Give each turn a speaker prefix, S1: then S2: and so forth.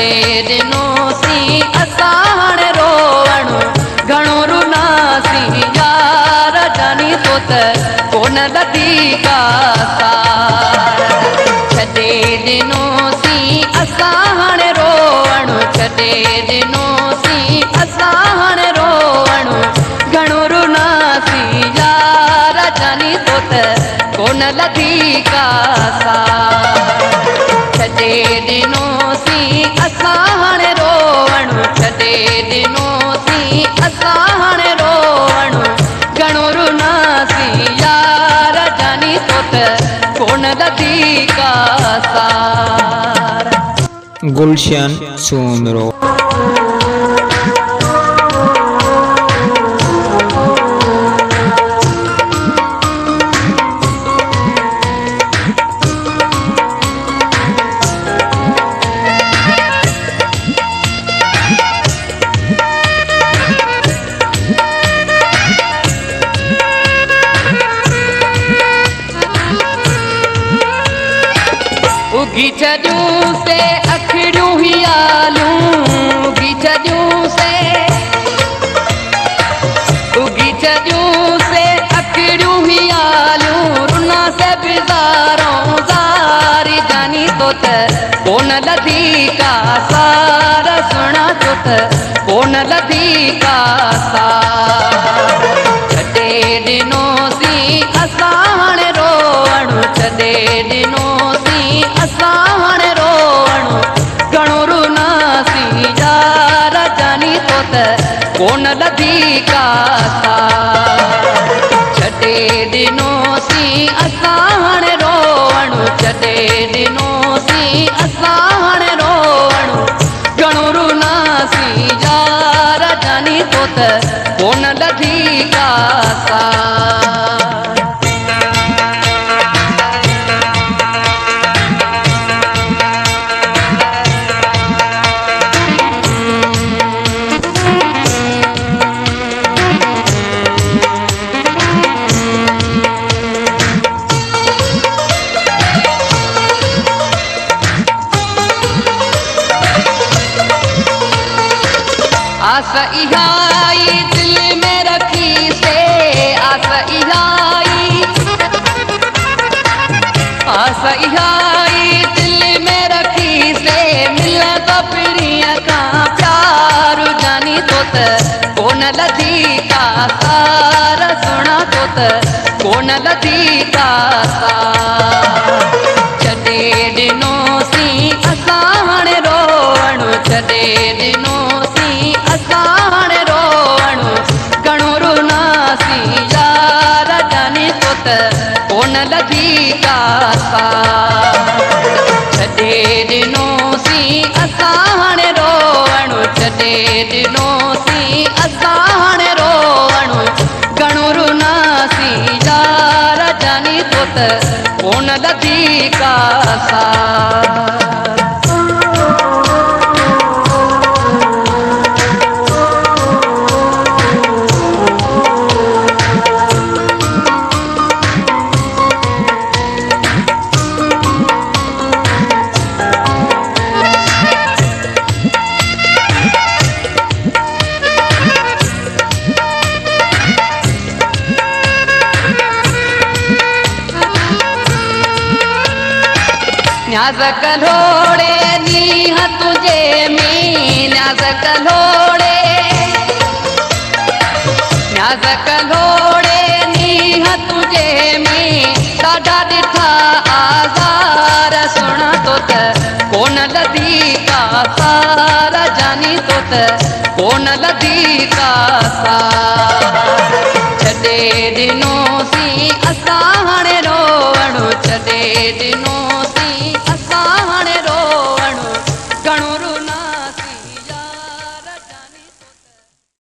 S1: छॾे ॾिनोसीं असां हाणे रोवणु घणो रुनासीं यार जानी तो त कोन लधी का सार छॾे ॾिनोसीं असां हाणे रोवणु छॾे ॾिनोसीं असां हाणे रोवणु घणो रुनासीं यार जानी तो त कोन लधी का सार छॾे ॾिनोसीं असां हाणे रोवणु छॾे ॾिनोसीं असां हाणे रोवणु घणो रुनासीं यार जानी तो त कोन लधी का सार।
S2: गुलशन सूमरो
S1: उगी छॾियूं से अखिड़ियूं ही आलूं उगी छॾियूं से अखिड़ियूं ही आलूं रुना से बिज़ारों ज़ारी जानी तो त कोन लधी का सार सुना तो त कोन लधी का सार छॾे ॾिनोसीं असां हाणे रोवणु छॾे ॾिनोसीं असां हाणे रोवणु घणो रुनासीं यार जानी तो त कोन लधी का सार छॾे ॾिनोसीं असां हाणे रोवणु छॾे ॾिनोसीं असां हाणे रोवणु घणो रुनासीं यार जानी तो त कोन लधी का सार। आस इहाई दिल में रखी से आस इहाई दिल में रखी से मिल तो पिड़िया का प्यार जानी तो त कोन लधी का सार सुना तो त कोन लधी का सार छॾे ॾिनोसीं असां हाणे रोवणु छॾे ॾिनोसीं असां हाणे रोवणु घणो रुनासीं यार जानी तो त कोन लधी का सार छॾे ॾिनोसीं असां हाणे रोवणु छॾे ॾिनोसीं असां हाणे रोवणु घणो रुनासीं यार जानी तो त कोन लधी का सार। न्याज़ कलोड़े नीह तुझे में न्याज़ कलोड़े नीह तुझे में ॾाढा ॾिठा आज़ार सुना तो त कोन लधी का सार जानी तो त कोन लधी का सार छॾे ॾिनोसीं असां हाणे रोवणु छॾे ॾिनोसीं